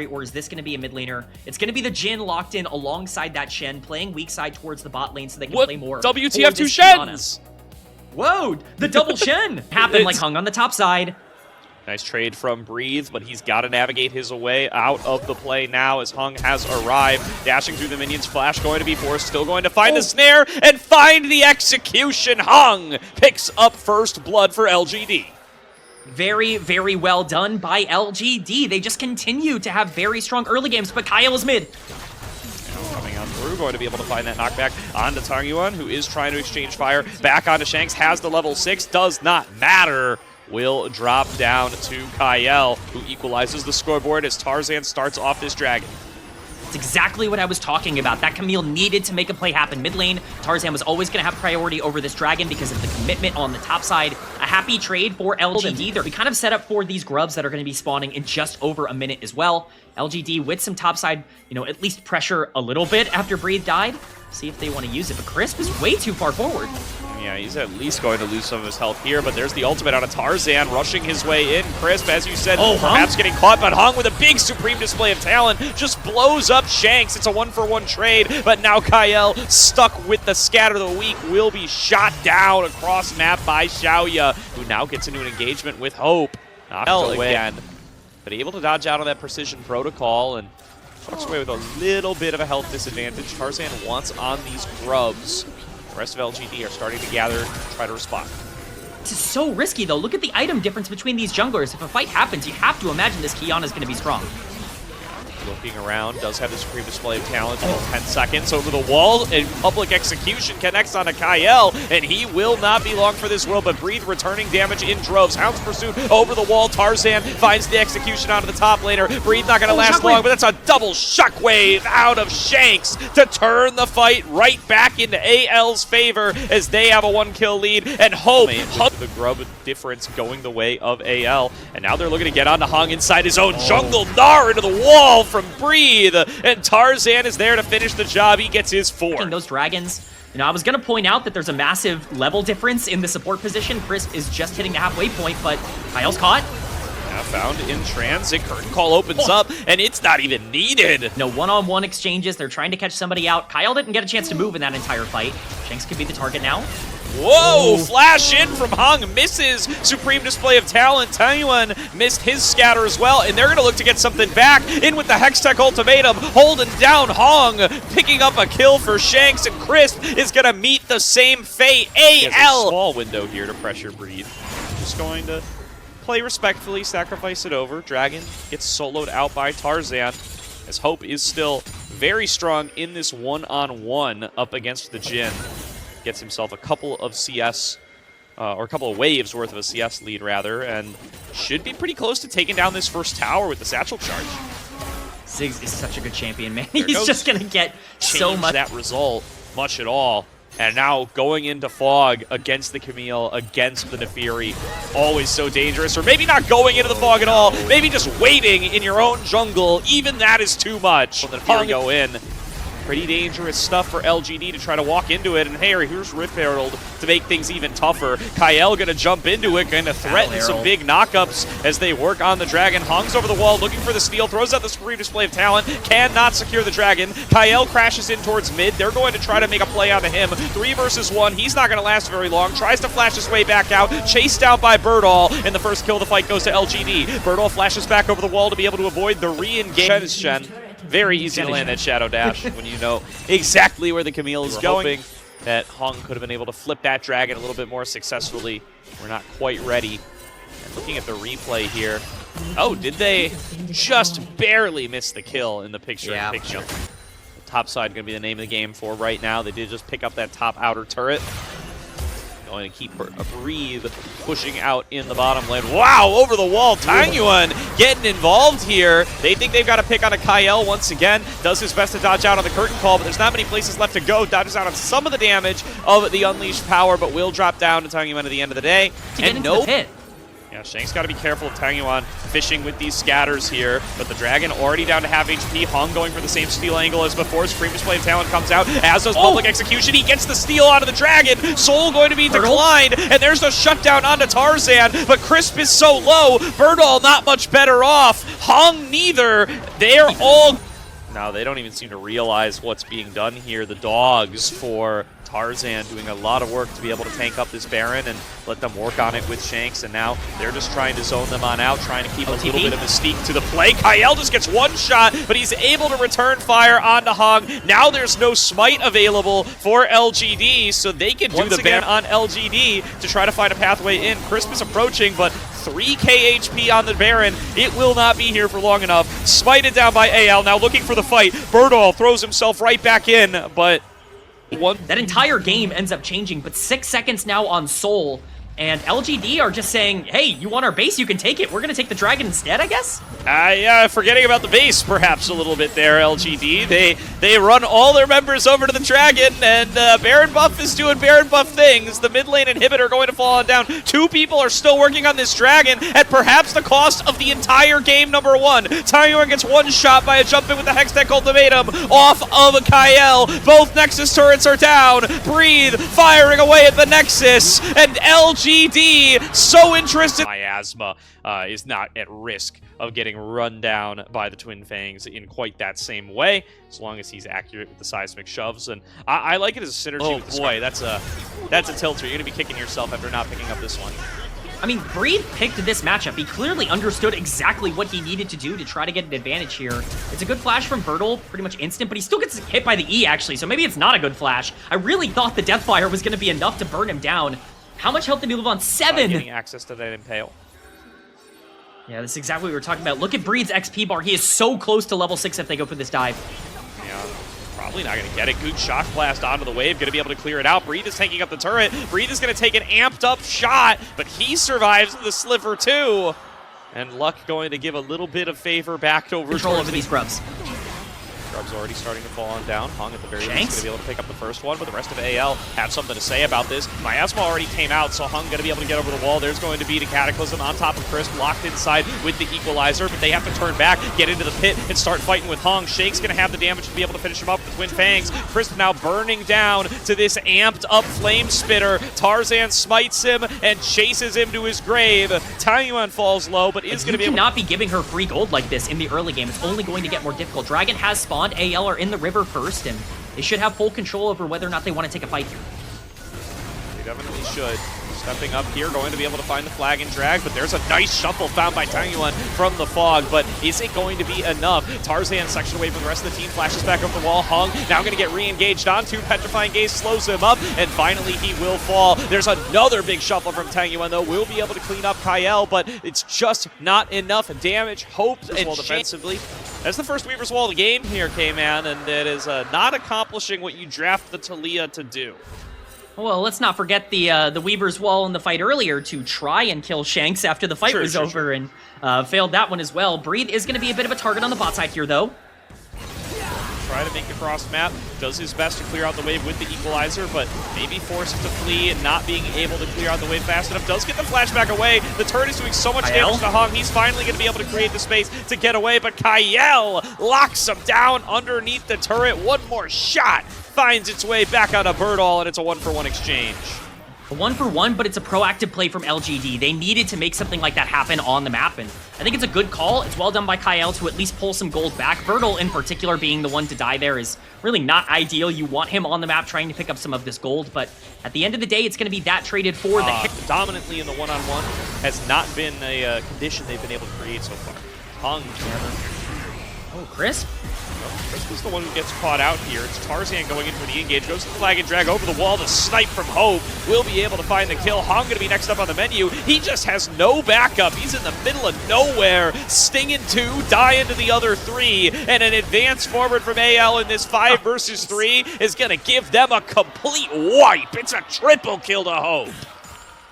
or is this going to be a mid laner? It's going to be the Jhin locked in alongside that Shen, playing weak side towards the bot lane so they can play more. WTF 2 Shens! Whoa, the double Shen! Happened like Hung on the top side. Nice trade from Breathe, but he's got to navigate his way out of the play now as Hung has arrived. Dashing through the minions, Flash going to be forced, still going to find the snare and find the execution. Hung picks up first blood for LGD. Very, very well done by LGD. They just continue to have very strong early games, but Kael is mid. Coming on through, going to be able to find that knockback onto Tangyuan, who is trying to exchange fire. Back onto Shanks, has the level 6, does not matter. Will drop down to Kael, who equalizes the scoreboard as Tarzan starts off this dragon. It's exactly what I was talking about. That Camille needed to make a play happen mid lane. Tarzan was always going to have priority over this dragon because of the commitment on the top side. A happy trade for LGD. We kind of set up for these grubs that are going to be spawning in just over a minute as well. LGD with some top side, at least pressure a little bit after Breathe died. See if they want to use it, but Crisp is way too far forward. Yeah, he's at least going to lose some of his health here, but there's the ultimate out of Tarzan, rushing his way in. Crisp, as you said, perhaps getting caught, but Hung with a big supreme display of talent just blows up Shanks. It's a 1-for-1 trade, but now Kael, stuck with the scatter of the week, will be shot down across map by Shaoye, who now gets into an engagement with Hope. Knocked again, but able to dodge out on that precision protocol and walks away with a little bit of a health disadvantage. Tarzan wants on these grubs. The rest of LGD are starting to gather, try to respond. This is so risky, though. Look at the item difference between these junglers. If a fight happens, you have to imagine this Kiana is going to be strong. Looking around, does have the supreme display of talent. 10 seconds over the wall, and public execution connects onto Kael, and he will not be long for this world, but Breathe returning damage in droves. Hound's pursuit over the wall. Tarzan finds the execution onto the top laner. Breathe not going to last long, but that's a double shockwave out of Shanks to turn the fight right back into AL's favor as they have a 1-kill lead, and Hope the grub difference going the way of AL, and now they're looking to get onto Hung inside his own jungle. Gnar into the wall from Breathe, and Tarzan is there to finish the job. He gets his 4. Those dragons, I was going to point out that there's a massive level difference in the support position. Crisp is just hitting the halfway point, but Kael's caught. Now found in transit. Curtain call opens up, and it's not even needed. No one-on-one exchanges. They're trying to catch somebody out. Kael didn't get a chance to move in that entire fight. Shanks could be the target now. Whoa! Flash in from Heng, misses supreme display of talent. Tangyuan missed his scatter as well, and they're going to look to get something back. In with the Hextech ultimatum, holding down Heng, picking up a kill for Shanks, and Crisp is going to meet the same fate. AL! A small window here to pressure Breathe. Just going to play respectfully, sacrifice it over. Dragon gets soloed out by Tarzan, as Hope is still very strong in this one-on-one up against the Jhin. Gets himself a couple of CS, or a couple of waves worth of a CS lead, rather, and should be pretty close to taking down this first tower with the satchel charge. Ziggs is such a good champion, man. He's just going to get so much. That result, much at all. And now going into Fog against the Camille, against the Naafiri, always so dangerous. Or maybe not going into the Fog at all, maybe just waiting in your own jungle. Even that is too much. The Naafiri go in. Pretty dangerous stuff for LGD to try to walk into it, and hey, here's Rift Herald to make things even tougher. Kael gonna jump into it, gonna threaten some big knockups as they work on the dragon. Hung's over the wall, looking for the steal, throws out the supreme display of talent, cannot secure the dragon. Kael crashes in towards mid. They're going to try to make a play onto him. 3 versus 1. He's not gonna last very long. Tries to flash his way back out, chased out by Burdol, and the first kill of the fight goes to LGD. Burdol flashes back over the wall to be able to avoid the re-engage. Shen. Very easy to land that Shadow Dash when you know exactly where the Camille is going. Hoping that Heng could have been able to flip that dragon a little bit more successfully. We're not quite ready. And looking at the replay here. Oh, did they just barely miss the kill in the picture? Yeah. The top side going to be the name of the game for right now. They did just pick up that top outer turret. Going to keep a Breathe pushing out in the bottom lane. Wow, over the wall, Tangyuan getting involved here. They think they've got to pick on a Kael once again. Does his best to dodge out on the curtain call, but there's not many places left to go. Dodges out on some of the damage of the unleashed power, but will drop down to Tangyuan at the end of the day. And no pit. Yeah, Shanks got to be careful of Tangyuan fishing with these scatters here, but the Dragon already down to half HP. Heng going for the same steal angle as before. His previous play of talent comes out, as does Public Execution. He gets the steal out of the Dragon. Soul going to be declined, and there's the shutdown onto Tarzan, but Crisp is so low. Burdol not much better off. Heng neither. They're all... Now, they don't even seem to realize what's being done here. The dogs for Tarzan doing a lot of work to be able to tank up this Baron and let them work on it with Shanks, and now they're just trying to zone them on out, trying to keep a little bit of mystique to the play. Kael just gets one shot, but he's able to return fire onto Heng. Now there's no smite available for LGD, so they can do the ban on LGD to try to find a pathway in. Crisp is approaching, but 3k HP on the Baron. It will not be here for long enough. Smited down by AL, now looking for the fight. Burdol throws himself right back in, but that entire game ends up changing, but 6 seconds now on Soul, and LGD are just saying, hey, you want our base, you can take it. We're going to take the Dragon instead, I guess? Yeah, forgetting about the base perhaps a little bit there, LGD. They run all their members over to the Dragon, and Baron Buff is doing Baron Buff things. The mid lane inhibitor going to fall down. 2 people are still working on this Dragon at perhaps the cost of the entire game number 1. Tangyuan gets one shot by a jump in with the Hextech Ultimatum off of a Kael. Both Nexus turrets are down. Breathe, firing away at the Nexus, and LGD so interested. Miasma is not at risk of getting run down by the Twin Fangs in quite that same way, as long as he's accurate with the seismic shoves. And I like it as a synergy with the boy, that's a tilter. You're going to be kicking yourself after not picking up this one. I mean, Breathe picked this matchup. He clearly understood exactly what he needed to do to try to get an advantage here. It's a good flash from Burdol, pretty much instant, but he still gets hit by the E, actually, so maybe it's not a good flash. I really thought the Deathfire was going to be enough to burn him down. How much health did he live on? 7! Getting access to that Impale. Yeah, that's exactly what we were talking about. Look at Breed's XP bar. He is so close to level 6 if they go for this dive. Yeah, probably not going to get it. Good shock blast onto the wave. Going to be able to clear it out. Breathe is tanking up the turret. Breathe is going to take an amped up shot, but he survives the sliver too. And Luck going to give a little bit of favor back over control over these grubs. Grub's already starting to fall on down. Heng at the very least going to be able to pick up the first one, but the rest of AL have something to say about this. Miasma already came out, so Heng going to be able to get over the wall. There's going to be the Cataclysm on top of Crisp, locked inside with the Equalizer, but they have to turn back, get into the pit, and start fighting with Heng. Shake's going to have the damage to be able to finish him up with Twin Fangs. Crisp now burning down to this amped up Flame Spitter. Tarzan smites him and chases him to his grave. Tangyuan falls low, but is going to be able to... not be giving her free gold like this in the early game. It's only going to get more difficult. Dragon has spawned. AL are in the river first, and they should have full control over whether or not they want to take a fight here. They definitely should. Stepping up here, going to be able to find the flag and drag, but there's a nice shuffle found by Tangyuan from the fog, but is it going to be enough? Tarzan sectioned away from the rest of the team, flashes back up the wall. Heng now going to get re-engaged onto Petrifying Gaze, slows him up, and finally he will fall. There's another big shuffle from Tangyuan, though. We'll be able to clean up Kael, but it's just not enough damage. Hope and defensively. That's the first Weaver's Wall of the game here, K-Man, and it is not accomplishing what you draft the Talia to do. Well, let's not forget the Weaver's Wall in the fight earlier to try and kill Shanks after the fight was over and failed that one as well. Breathe is going to be a bit of a target on the bot side here, though. Try to make the cross map, does his best to clear out the wave with the Equalizer, but maybe forced to flee and not being able to clear out the wave fast enough. Does get the flashback away. The turret is doing so much damage to Heng. He's finally going to be able to create the space to get away, but Kael locks him down underneath the turret. One more shot finds its way back out of Burdol, and it's a 1-for-1 exchange. A 1-for-1, but it's a proactive play from LGD. They needed to make something like that happen on the map, and I think it's a good call. It's well done by Kael to at least pull some gold back. Burdol, in particular, being the one to die there is really not ideal. You want him on the map trying to pick up some of this gold, but at the end of the day, it's going to be that traded for the hit. Dominantly in the one-on-one has not been a condition they've been able to create so far. Heng. Oh, Crisp? Crisp is the one who gets caught out here. It's Tarzan going in for the engage. Goes to the flag and drag over the wall. The snipe from Hope will be able to find the kill. Heng going to be next up on the menu. He just has no backup. He's in the middle of nowhere. Stinging 2, die into the other 3. And an advance forward from AL in this 5 versus 3 is going to give them a complete wipe. It's a triple kill to Hope.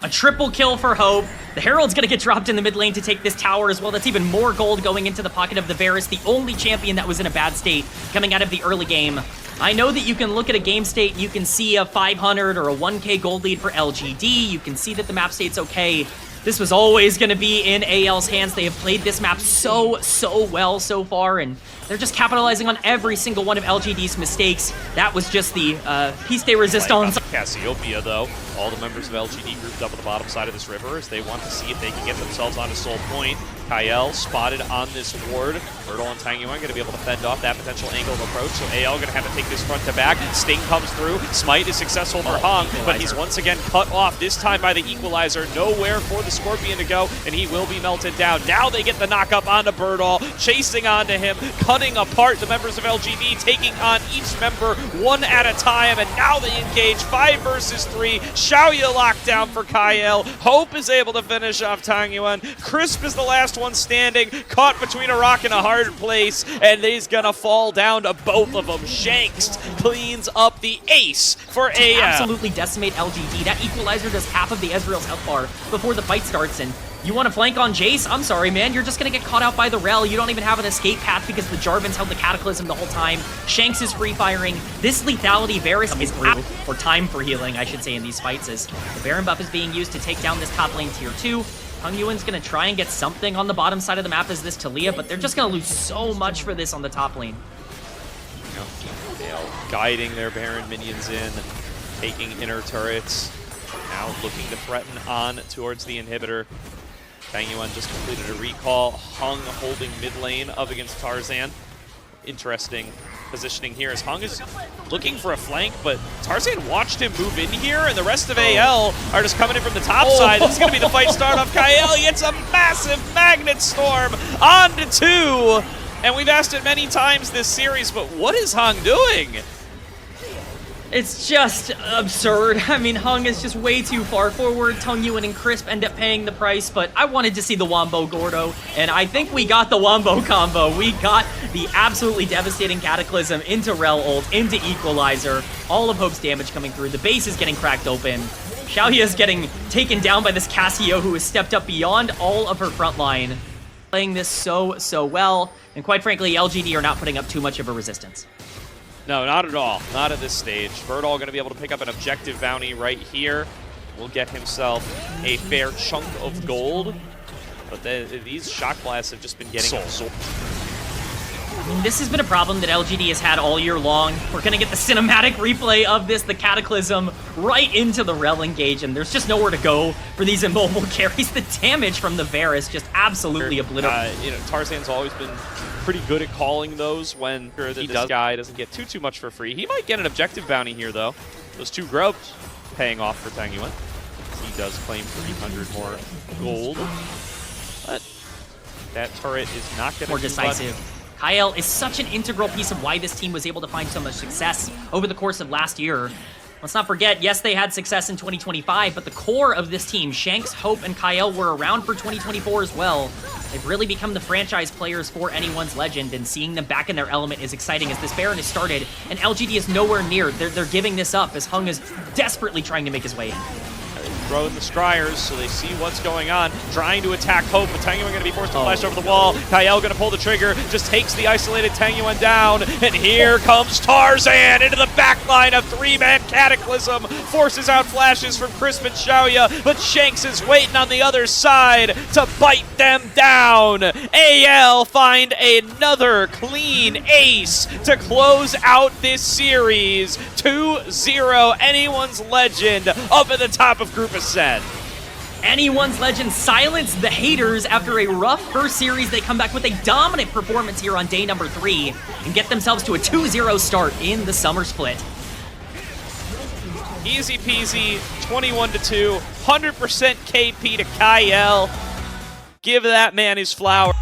A triple kill for Hope. The Herald's going to get dropped in the mid lane to take this tower as well. That's even more gold going into the pocket of the Varus, the only champion that was in a bad state coming out of the early game. I know that you can look at a game state, you can see a 500 or a 1k gold lead for LGD, you can see that the map state's okay, This was always going to be in AL's hands. They have played this map so well so far, and they're just capitalizing on every single one of LGD's mistakes. That was just the piece de resistance. Cassiopeia, though, all the members of LGD grouped up on the bottom side of this river as they want to see if they can get themselves onto Soul Point. Kael spotted on this ward. Burdol and Tangyuan going to be able to fend off that potential angle of approach, so AL going to have to take this front to back. Sting comes through. Smite is successful for Heng, but he's once again cut off, this time by the Equalizer. Nowhere for the Scorpion to go, and he will be melted down. Now they get the knock-up onto Burdol, chasing onto him, cutting apart the members of LGD, taking on each member one at a time, and now they engage 5 versus 3. Shaoye locked down for Kael. Hope is able to finish off Tangyuan. Crisp is the last one standing, caught between a rock and a hard place, and he's gonna fall down to both of them. Shanks cleans up the ace for AL. Absolutely decimate LGD. That Equalizer does half of the Ezreal's health bar before the fight starts, and you want to flank on Jace? I'm sorry, man. You're just going to get caught out by the Rell. You don't even have an escape path because the Jarvan's held the Cataclysm the whole time. Shanks is free-firing. This lethality Varus is or time for healing, I should say, in these fights, as the Baron buff is being used to take down this top lane tier 2. Tangyuan's going to try and get something on the bottom side of the map as this Talia, but they're just going to lose so much for this on the top lane. Guiding their Baron minions in, taking inner turrets, now looking to threaten on towards the inhibitor. Tangyuan just completed a recall. Heng holding mid lane up against Tarzan. Interesting positioning here as Heng is looking for a flank, but Tarzan watched him move in here, and the rest of AL are just coming in from the top side. This is going to be the fight start off. Kael gets a massive magnet storm onto 2. And we've asked it many times this series, but what is Heng doing? It's just absurd. I mean, Heng is just way too far forward. Tangyuan and Crisp end up paying the price, but I wanted to see the Wombo Gordo, and I think we got the Wombo combo. We got the absolutely devastating Cataclysm into Rell ult, into Equalizer. All of Hope's damage coming through. The base is getting cracked open. Shaoye is getting taken down by this Cassio, who has stepped up beyond all of her front line. Playing this so well, and quite frankly, LGD are not putting up too much of a resistance. No, not at all. Not at this stage. Burdol going to be able to pick up an objective bounty right here. Will get himself a fair chunk of gold. But these shock blasts have just been getting absorbed. I mean, this has been a problem that LGD has had all year long. We're going to get the cinematic replay of this, the Cataclysm, right into the Rell engage, and there's just nowhere to go for these immobile carries. The damage from the Varus just absolutely obliterated. Tarzan's always been pretty good at calling those when this guy doesn't get too much for free. He might get an objective bounty here, though. Those 2 grubs paying off for Tangyuan. He does claim 300 more gold, but that turret is not going to be more decisive. Kael is such an integral piece of why this team was able to find so much success over the course of last year. Let's not forget, yes, they had success in 2025, but the core of this team, Shanks, Hope, and Kael, were around for 2024 as well. They've really become the franchise players for anyone's legend, and seeing them back in their element is exciting as this Baron has started, and LGD is nowhere near. They're giving this up as Heng is desperately trying to make his way in. Throwing the Scryers so they see what's going on, trying to attack Hope, but Tangyuan going to be forced to flash over the wall. Kael going to pull the trigger, just takes the isolated Tangyuan down, and here comes Tarzan into the back line of 3-man Cataclysm, forces out flashes from Crisp and Shaoye, but Shanks is waiting on the other side to bite them down. AL find another clean ace to close out this series. 2-0, anyone's legend up at the top of Group Ascent. Anyone's legend silenced the haters after a rough first series. They come back with a dominant performance here on day number 3 and get themselves to a 2-0 start in the summer split. Easy peasy, 21-2, 100% KP to Kael. Give that man his flowers.